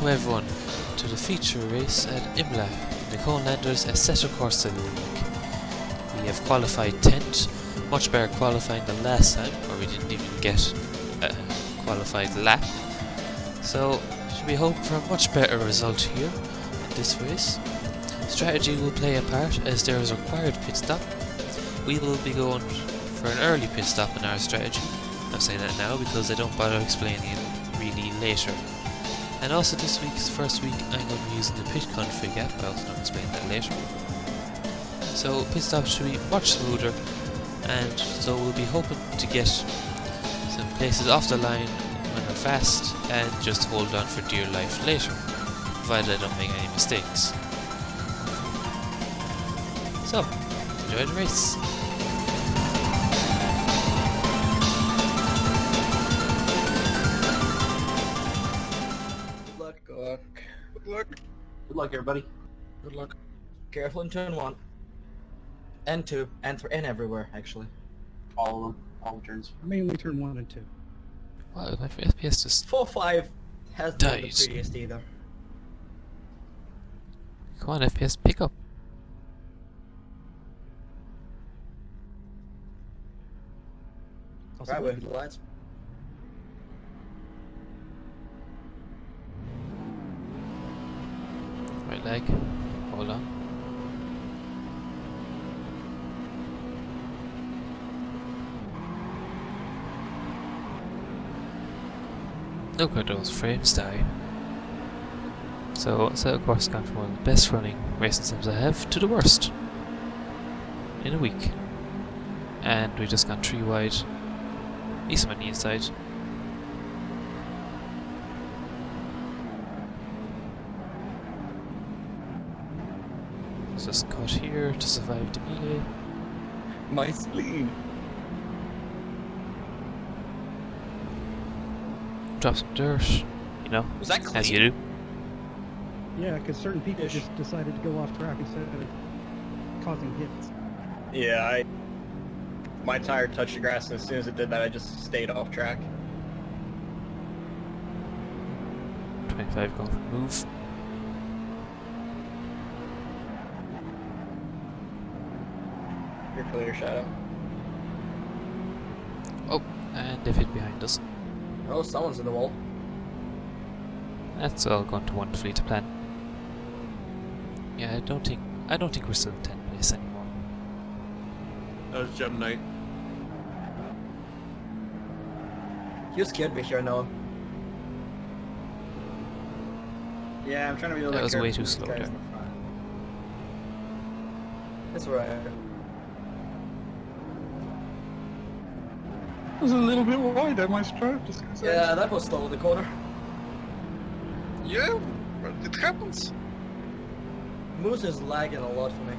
welcome everyone to the feature race at Imla in the Conelanders Assetto Corsa League. We have qualified 10th, much better qualifying than last time, where we didn't even get a qualified lap. So, should be hoping for a much better result here in this race. Strategy will play a part as there is a required pit stop. We will be going for an early pit stop in our strategy. I'm saying that now because I don't bother explaining it really later. And also this week's first week I'm going to be using the pit config app, but I'll not explain that later. So pit stop should be much smoother, and so we'll be hoping to get some places off the line when we're fast and just hold on for dear life later, provided I don't make any mistakes. So, enjoy the race. Good luck. Good luck, everybody. Good luck. Careful in turn 1. And 2. And 3. And everywhere, actually. All of them. All the turns. Mainly turn 1 and 2. Wow, my FPS just 4-5 hasn't been the prettiest either. Come on, FPS, pick up. Right with the lights. Right leg. Hold on. Look at those frames die. So, of course, gone from one of the best running racing sims I have to the worst in a week. And we just gone 3 wide. At least on the inside. Just cut here to survive the melee. My spleen. Drop some dirt, you know, Was that clean? as you do. Yeah, because certain people just decided to go off track instead of causing hits. Yeah, my tire touched the grass, and as soon as it did that, I just stayed off track. 25 going for move. You're clear, Shadow. Oh, and they've hit behind us. Oh, someone's in the wall. That's all going to wonderfully to plan. Yeah, I don't think we're still in 10th place anymore. That was Gem Knight. You scared me here, Noah. Yeah, I'm trying to be a little That was careful way too with slow these guys there. in the front. That's right. It was a little bit wide, I might try. Just gonna say. Yeah, that was slow in the corner. Yeah, but it happens. Moose is lagging a lot for me.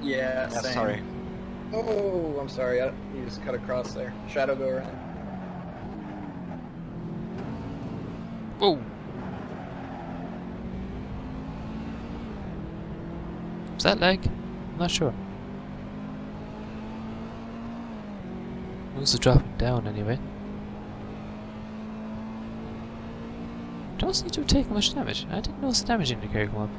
Yeah, same. Sorry. Oh, I'm sorry. You just cut across there. Shadow, go around. Whoa! Was that lag? I'm not sure. Moves are dropping down anyway. Don't seem to have taken much damage. I didn't notice the damage indicator come up.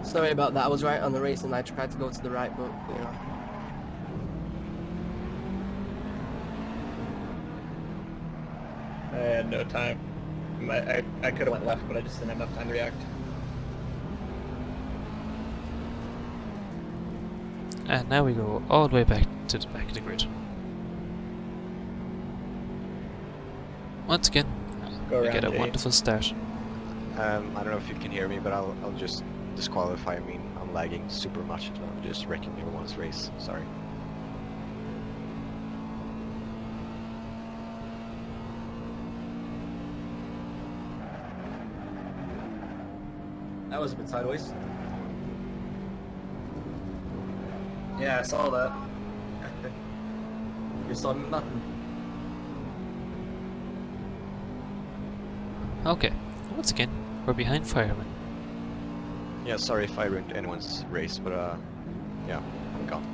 Sorry about that. I was right on the race and I tried to go to the right, but you know. I had no time. I could have went left, but I just didn't have enough time to react. And now we go all the way back to the back of the grid. Once again, Go we around get a Jade. wonderful start. I don't know if you can hear me, but I'll just disqualify. I mean, I'm lagging super much, and I'm just wrecking everyone's race. Sorry. That was a bit sideways. Yeah, I saw that. You saw nothing. Okay, once again, we're behind Fireman. Yeah, sorry if I ruined anyone's race, but yeah, I'm gone.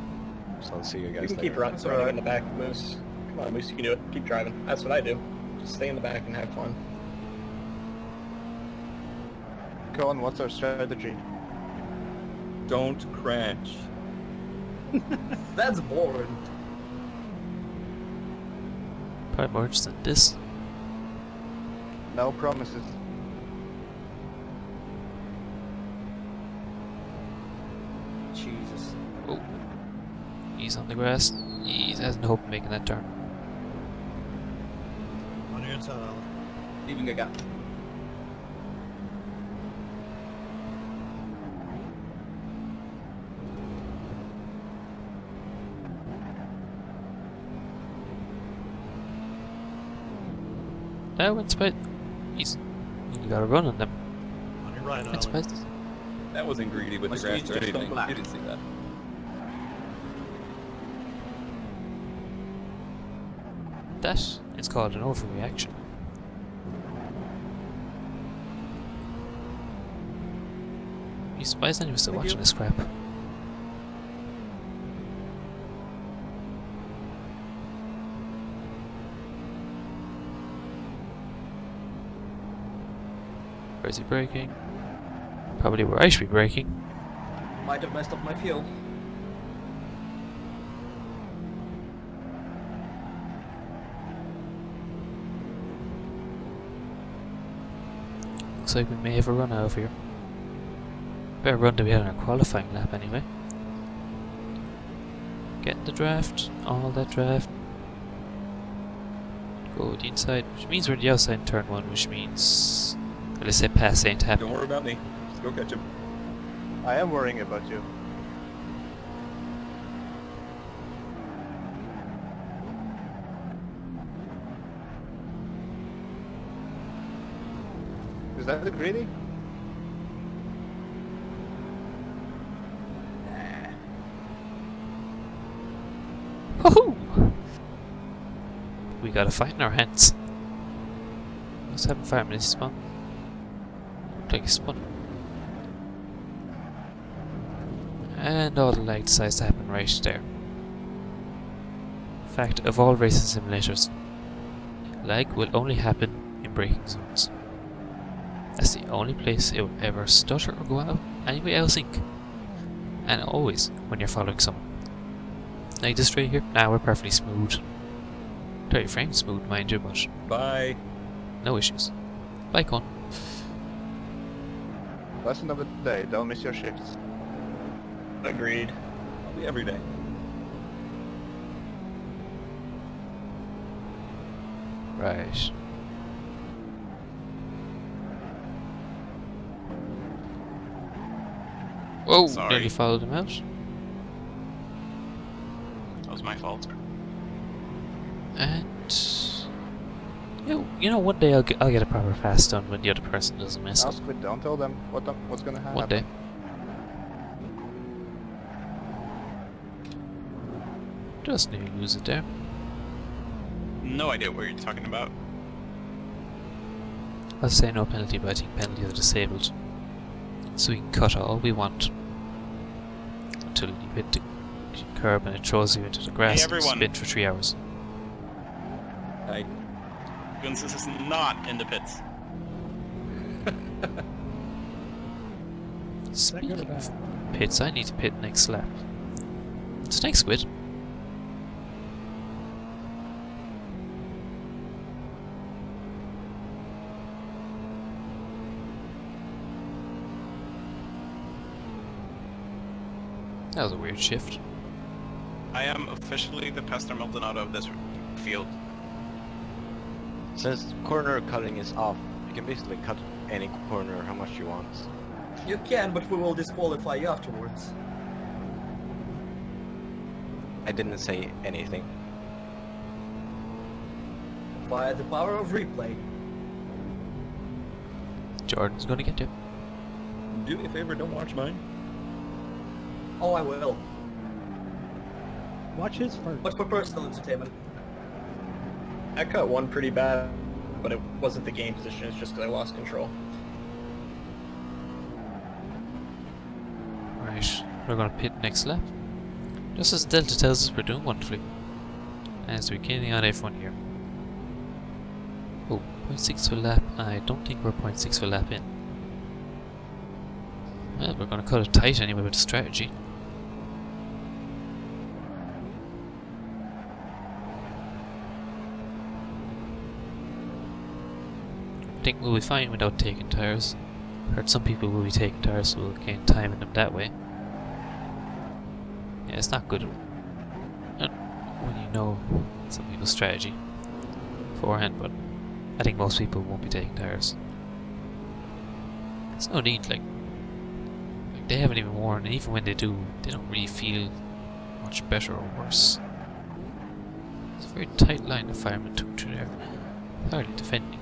So I'll see you guys You can later. keep running in the back, Moose. Come on, Moose, you can do it. Keep driving. That's what I do. Just stay in the back and have fun. Con, what's our strategy? Don't crash. That's boring. Probably more interesting than this. No promises. Jesus. Oh. He's on the grass. He hasn't hope of making that turn. On your inside, Alan. Leaving a gap. Now, in spite. You got a run on them. On your right, In Alan. spite. That wasn't greedy with My the grass screen's or just gone anything. black. You didn't see that. That is called an overreaction. You surprised anyone was still watching this crap. Where is he braking? Probably where I should be braking. Might have messed up my fuel. Looks like we may have a run over here. Better run than we had on our qualifying lap anyway. Get the draft, all that draft. Go the inside, which means we're the outside in turn 1, which means... Well, let's say pass ain't Don't happening. worry about me. Just go catch him. I am worrying about you. Is that the greedy? Woohoo! We got a fight in our hands. Let's have a 5 minutes spawn. Looked like a spawn. And all the lag decides to happen right there. In fact, of all racing simulators, lag will only happen in braking zones. That's the only place it will ever stutter or go out anyway out of sync. And always when you're following someone. Like this straight here, now we're perfectly smooth. 30 frames smooth, mind you, but Bye. no issues. Bye, Con. Lesson of the day, don't miss your shifts. Agreed. I'll be every day. Right. Whoa! Sorry. Nearly followed him out. That was my fault. And you know, one day I'll get a proper pass done when the other person doesn't mess up. Ask with, don't tell them what's gonna happen. One day. Just nearly lose it there. No idea what you're talking about. I'll say no penalty, but I think penalties are disabled. So we can cut all we want until you hit the curb and it throws you into the grass and you everyone. spin for 3 hours. I Guns is not in the pits. Is that good or Speaking of bad? pits, I need to pit next lap. Snake squid. That was a weird shift. I am officially the Pastor Maldonado of this field. Since corner cutting is off, you can basically cut any corner how much you want. You can, but we will disqualify you afterwards. I didn't say anything. By the power of replay. Jordan's gonna get you. do me a favor, don't watch mine. Oh, I will. Watch his first. But for personal entertainment. I cut one pretty bad, but it wasn't the game position, it's just because I lost control. Right, we're gonna pit next lap. Just as Delta tells us we're doing wonderfully. As we're gaining on everyone here. Oh, 0.6 to a lap. I don't think we're 0.6 to a lap in. Well, we're going to cut it tight anyway with the strategy. I think we'll be fine without taking tires. Heard some people will be taking tires, so we'll gain time in them that way. Yeah, it's not good when you know some people's strategy beforehand, but I think most people won't be taking tires. There's no need, like they haven't even worn, and even when they do, they don't really feel much better or worse. It's a very tight line the fireman took through there. Hardly defending.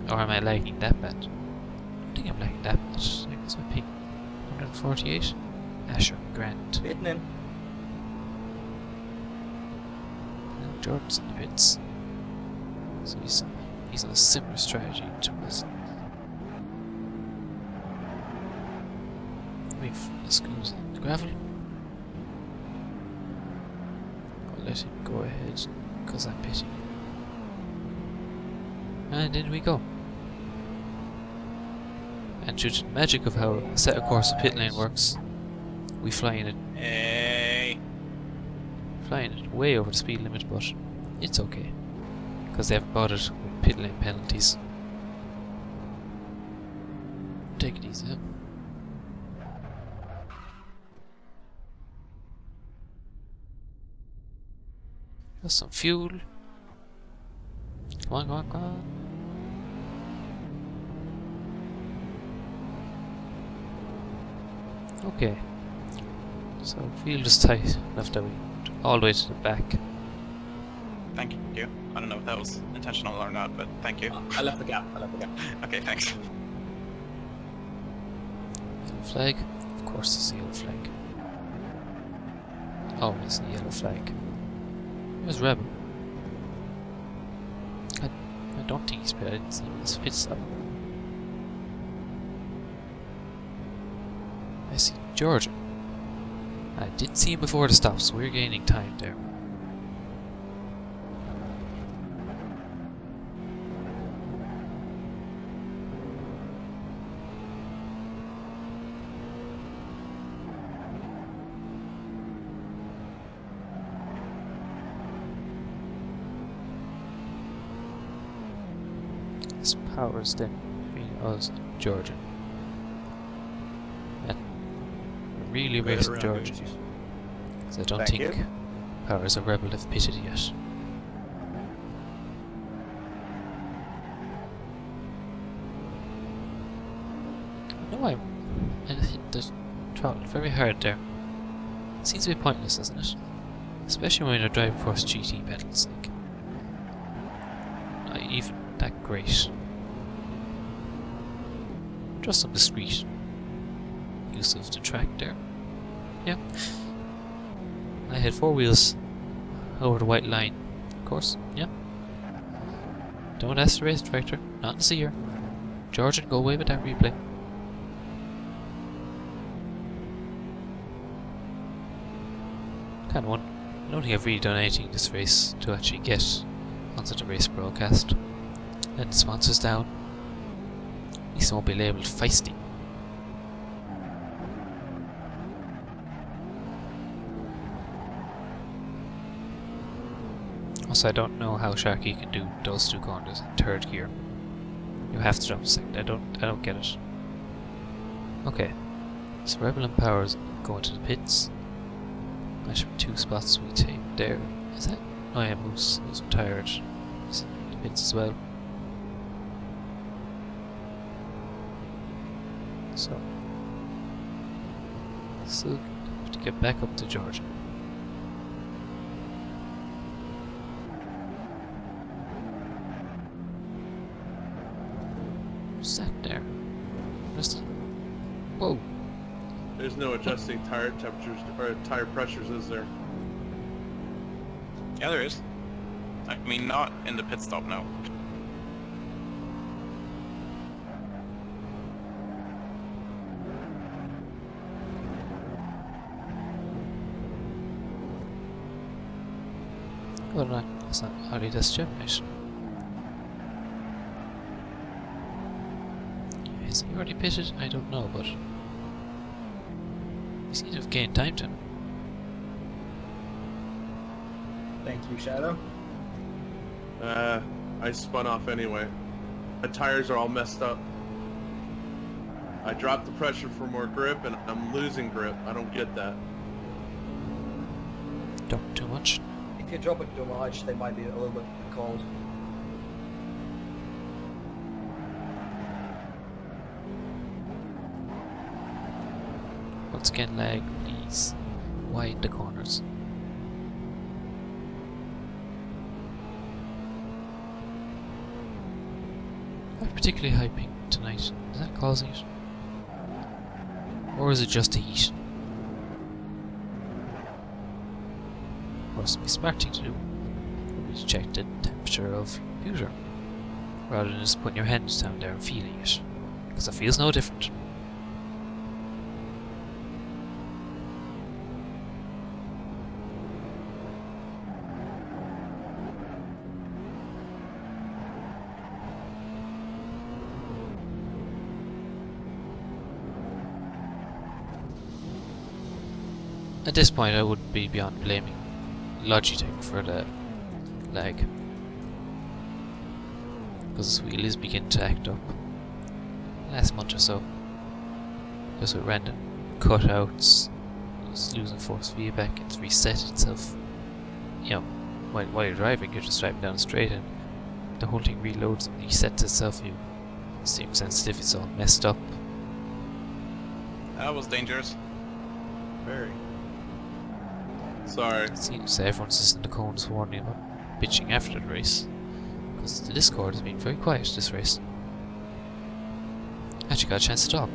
Or am I lagging that bad? I don't think I'm lagging that bad. I guess my ping 148. Ah, sure, grand. Hitting in. Now Jordan's in the pits. So he's on a similar strategy to us. Wait for the screws in the gravel. I'll let him go ahead because I'm pitting. And in we go. And due to the magic of how a set of course of pit lane works, we fly in it. Hey. Flying it way over the speed limit, but it's okay. Because they haven't bothered with pit lane penalties. Take it easy, huh? Just some fuel. Come on, come on, come on. Okay. So field is tight enough that we all the way to the back. Thank you. I don't know if that was intentional or not, but thank you. I left the gap. Okay, thanks. Yellow flag. Of course it's a yellow flag. Always a yellow flag. Where's Rebel? I don't think he's pit. I didn't see him in his pit stop. I see Georgia. I didn't see him before the stop, so we're gaining time there. This powers then between us and Georgia. And we're really racing Georgia. Because I don't Thank think you. powers of Rebel have pitted yet. No, I hit the throttle very hard there. It seems to be pointless, doesn't it? Especially when you're driving across GT pedals, like. Not even that great. Just some discreet use of the track there. Yeah. I had 4 wheels over the white line, of course, yeah. Don't ask the race director, not to see her. Georgian, go away with that replay. Kind of one. I don't think I've really done anything this race to actually get onto the race broadcast. Let the sponsors down. At least I won't be labelled feisty. Also, I don't know how Sharky can do those 2 corners in 3rd gear. You have to jump 2nd. I don't get it. Okay. So Rebel and Powers go into the pits. That should be 2 spots we take there. Is that? Oh yeah, Moose is retired. He's in the pits as well. So still have to get back up to Georgia. What's that there? Whoa! There's no adjusting tire temperatures or tire pressures, is there? Yeah, there is. I mean, not in the pit stop, no. Well, no, that's not hardly this generation. Is he already pitted? I don't know, but We seem to have gained time to him. Thank you, Shadow. I spun off anyway. My tires are all messed up. I dropped the pressure for more grip, and I'm losing grip. I don't get that. Don't too much. If you drop it too much, they might be a little bit cold. Once again, lag, please. Wide the corners. I have particularly high ping tonight. Is that causing it? Or is it just the heat? Of course, the smart thing to do would be to check the temperature of your computer, rather than just putting your hands down there and feeling it, because it feels no different. At this point, I would be beyond blaming Logitech for the lag, because this wheel is beginning to act up. Last month or so, just with random cutouts, just losing force feedback, it's reset itself. You know, while you're driving, you're just driving down straight, and the whole thing reloads and resets itself. You seem sensitive, it's all messed up. That was dangerous. Very. Sorry. It seems everyone's listening to Cone's warning about bitching after the race, because the Discord has been very quiet this race. Actually got a chance to talk,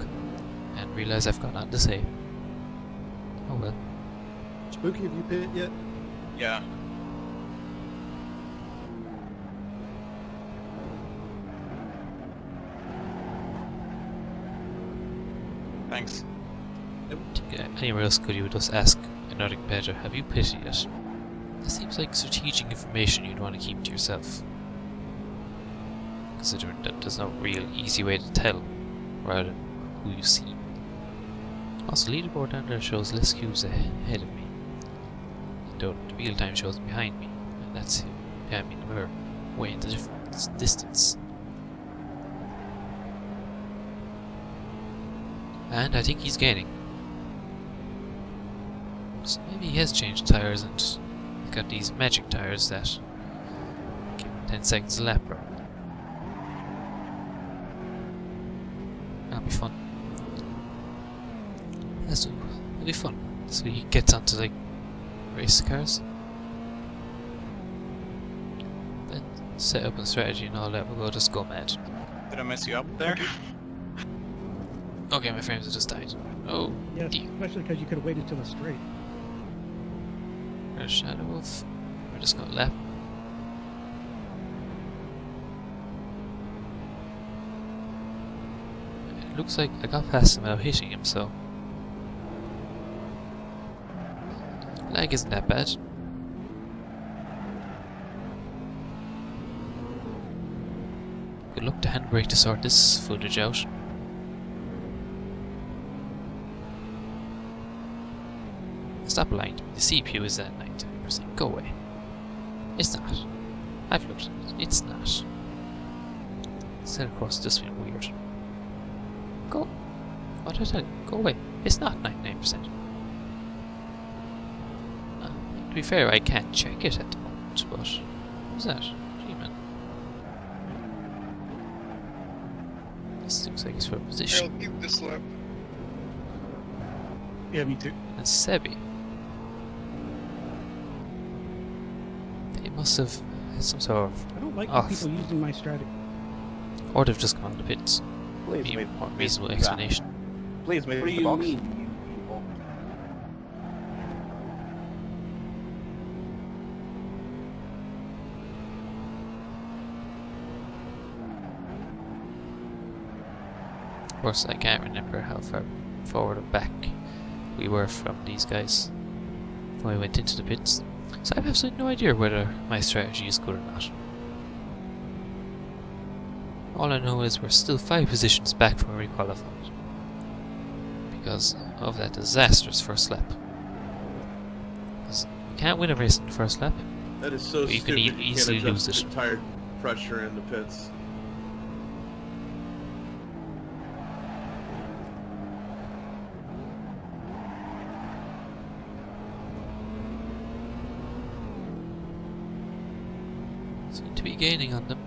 and realise I've got nothing to say. Oh well. Spooky, have you pit yet? Yeah. Thanks. Anywhere else could you just ask another competitor, have you pitted yet? That seems like strategic information you'd want to keep to yourself, considering that there's no real easy way to tell, rather than who you see. Also, leaderboard down there shows less cubes ahead of me, though the real time shows behind me, and that's behind me in the mirror, way in the different distance. And I think he's gaining. So maybe he has changed tires and he's got these magic tires that give him 10 seconds a lap. That'll be fun. It'll be fun. So he gets onto like race cars. Then set up and strategy and all that, we'll just go mad. Did I mess you up there? Okay, my frames have just died. Oh, Yes, dear. especially because you could have waited till the straight. There's Shadow Wolf. We're just gonna lap. It looks like I got past him without hitting him, so lag isn't that bad. Good luck to handbrake to sort this footage out. Stop lying to me. The CPU is at 99%. Go away. It's not. I've looked at it. It's not. Set across this been weird. Go. What did I tell you? Go away. It's not 99%. To be fair, I can't check it at the moment, but what was that? Gee, man. This looks like it's for position. I'll keep this lap. Yeah, me too. And Sebi. They must have had some sort of... I don't like Off. people using my strategy. Or they've just gone to the pits. Please Be a move. more reasonable explanation. Please move What do the you box. mean, you people? Of course, I can't remember how far forward or back we were from these guys when we went into the pits. So I have absolutely no idea whether my strategy is good or not. All I know is we're still 5 positions back from where we qualified. because of that disastrous first lap. 'Cause you can't win a race in the first lap. That is so But you can stupid. You can't easily adjust lose it. the tire pressure in the pits. Seem to be gaining on them.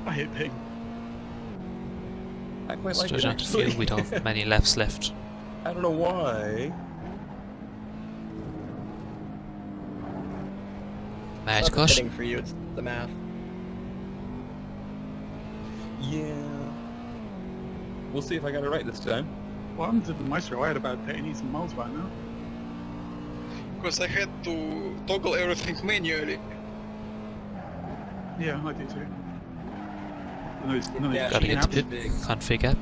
I hate ping. I quite like it, Judging on the field, actually. we don't have many laps left. I don't know why. Mad Not the cut. hitting for you, it's the math. Yeah. We'll see if I got it right this time. What happened to the Maestro? I had about 10 miles by now. Because I had to toggle everything manually. Yeah, I do too. No, Yeah, Gotta she get the has pit big. config app.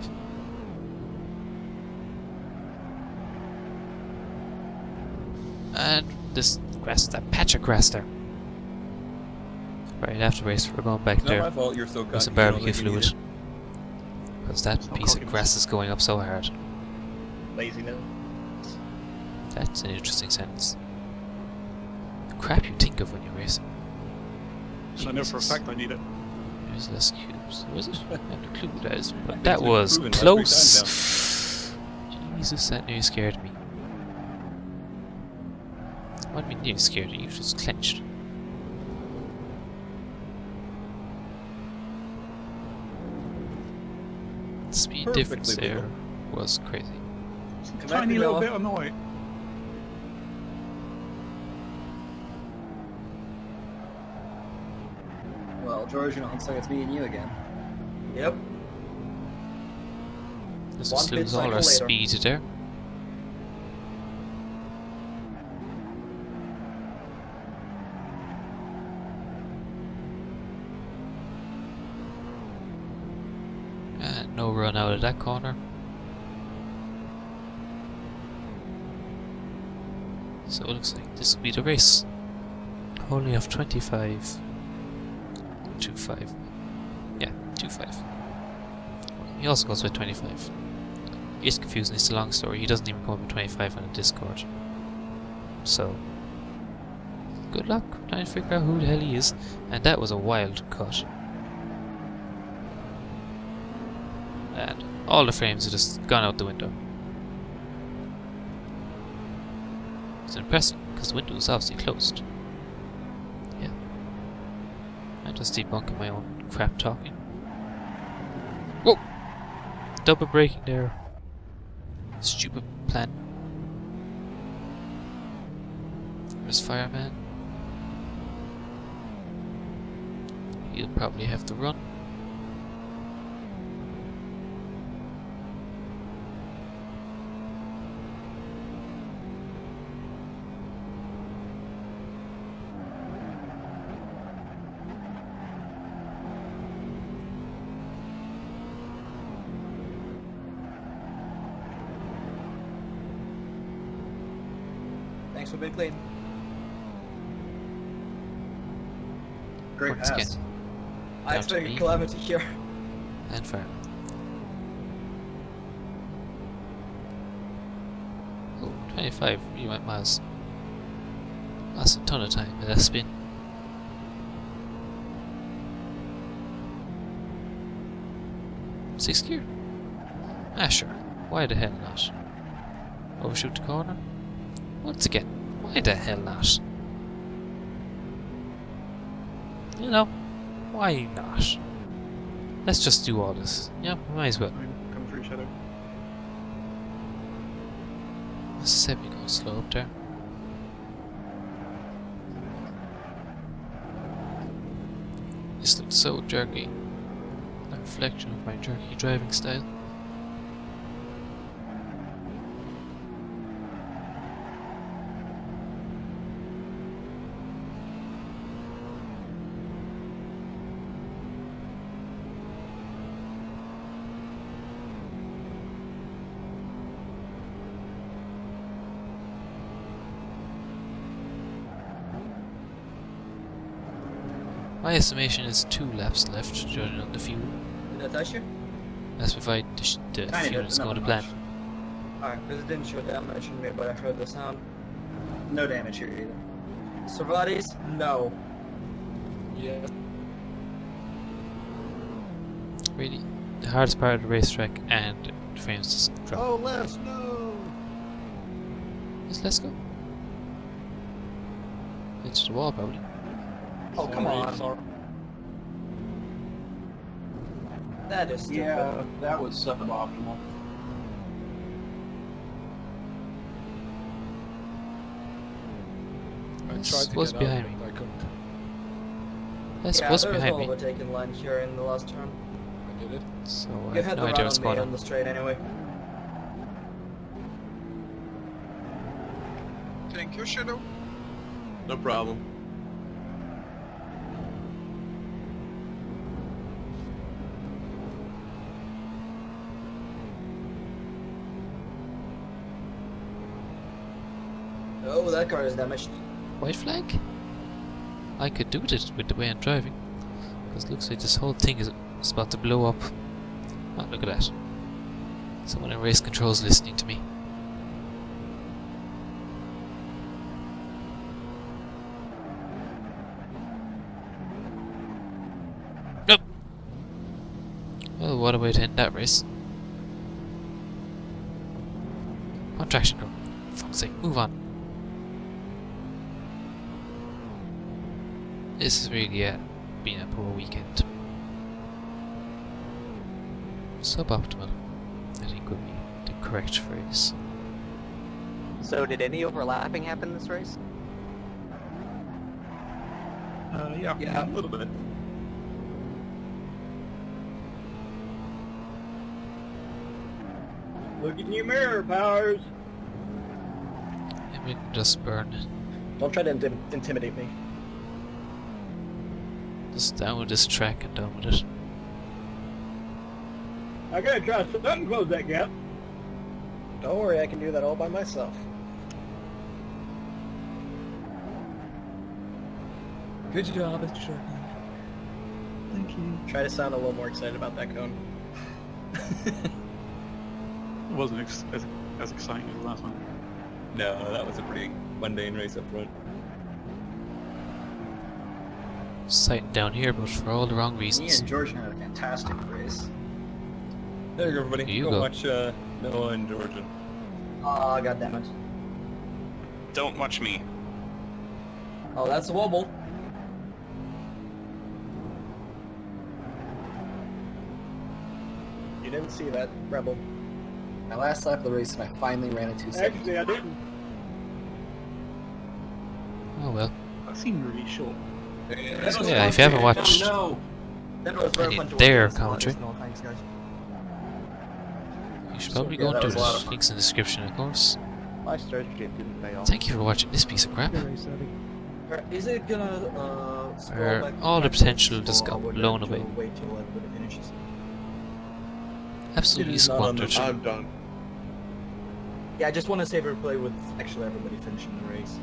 And this grass, that patch of grass there. Right after race, we're going back It's not my there fault you're so with cocky. some you don't barbecue think you need fluid. Because that It's not piece of cockiness. grass is going up so hard. it. Laziness. That's an interesting sentence. Crap you think of when you're racing. I know for a Jesus. fact I need it. There's less cubes. Was it? I have no clue what that is. But It's that been was proven like 3 close. Jesus, that nearly scared me. What do you mean nearly scared you? You just clenched. The speed Perfectly difference there legal. was crazy. Come Tiny back, little Bella. bit on the way. Well, George, looks like it's me and you again. Yep. Let's One just pit lose all our cycle later. speed there. And no run out of that corner. So it looks like this will be the race. Only have 25. 2.5. Yeah, 2.5. He also goes with 25. It's confusing, it's a long story. He doesn't even come up with 25 on the Discord. So, good luck trying to figure out who the hell he is. And that was a wild cut. And all the frames have just gone out the window. It's impressive, because the window is obviously closed. Yeah. I'm just debunking my own crap talking. Whoa! Double braking there. Stupid plan. There's Fireman. He'll probably have to run. Thanks for being clean. Great Once pass. again, I down to expect me. calamity here. And Fireman. Oh, 25 really went miles. That's a ton of time with that spin. Sixth gear? Ah, sure. Why the hell not? Overshoot the corner? Once again, why the hell not? You know, why not? Let's just do all this. Yeah, might as well. Come through shadow. Let's say we go slow up there. This looks so jerky. A reflection of my jerky driving style. My estimation is 2 laps left, judging on the fuel. Did that touch you? That's provided the Kinda fuel did, is not going to that plan. much. Alright, because it didn't show damage in me, but I heard the sound. No damage here either. Servatis? No. Yeah. Really, the hardest part of the racetrack and the frames just drop. Oh, Les, no! Let's go. Into the wall, probably. Oh, come on. Sorry. That is stupid. Yeah, that was suboptimal. What's behind me? I couldn't. That's Yeah, what's there was behind no me. overtaking line here in the last turn. I did it. So You I had have the no idea run what's on going me on on. the straight anyway. Thank you, Shadow. No problem. Oh, that car is damaged. White flag? I could do this with the way I'm driving. Because it looks like this whole thing is about to blow up. Oh, look at that. Someone in race control is listening to me. Nope! Well, what a way to end that race. On traction, girl. Fuck's sake, move on. This has really been a poor weekend. Suboptimal, I think would be the correct phrase. So did any overlapping happen this race? Yeah, a little bit. Look in your mirror, Powers. And we can just burn. Don't try to intimidate me. Just down with this track and down with it. I gotta try something, close that gap. Don't worry, I can do that all by myself. Good job, Mr. Sharkman. Thank you. Try to sound a little more excited about that cone. It wasn't as exciting as the last one. No, that was a pretty mundane race up front. Sighting down here, but for all the wrong Me reasons. and George had a fantastic race. There you go, everybody. Here you go go. watch Noah and Georgia. Oh, goddammit. Don't watch me. Oh, that's a wobble. You didn't see that, Rebel. My last lap of the race, and I finally ran in 2 seconds. Actually, I didn't. Oh well. That seemed really short. So yeah, if you haven't watched No. That was very any fun to their watch. commentary, No, thanks, guys. you should probably Yeah, go that into was a lot of the fun. links in the description, of course. My strategy didn't pay off. Thank you for watching this piece of crap. Good race, Abby. Is it gonna scroll Where back all the backwards, potential just or got would blown you away. Wait till everybody finishes. Absolutely It is not on the squandered. I'm done. Yeah, I just want to save a replay with actually everybody finishing the race.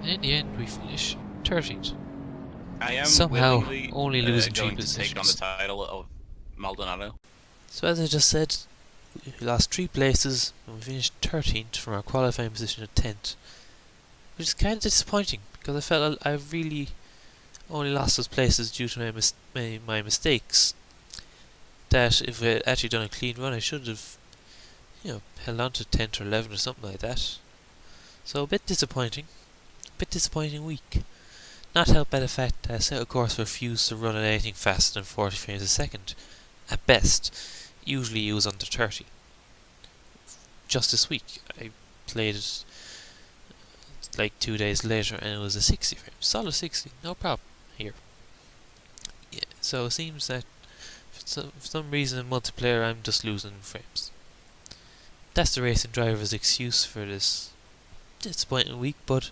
And in the end, we finish 13th. I am Somehow willingly, only losing going three to take on the positions. title of Maldonado. So as I just said, we lost 3 places and we finished 13th from our qualifying position at 10th. Which is kind of disappointing because I felt I really only lost those places due to my mistakes. That if I had actually done a clean run, I should have, held on to 10th or 11th or something like that. So a bit disappointing. A bit disappointing week. Not helped by the fact that I set a course refused to run at anything faster than 40 frames a second. At best, usually it was under 30. Just this week, I played it like 2 days later and it was a 60 frame. Solid 60, no problem here. Yeah, so it seems that for some reason in multiplayer I'm just losing frames. That's the racing driver's excuse for this disappointing week, but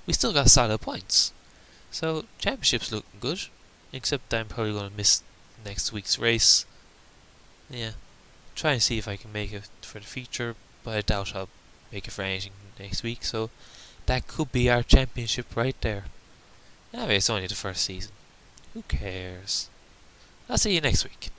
we still got solid points. So championship's looking good, except I'm probably going to miss next week's race. Yeah, try and see if I can make it for the feature, but I doubt I'll make it for anything next week, so that could be our championship right there. Anyway, it's only the first season. Who cares? I'll see you next week.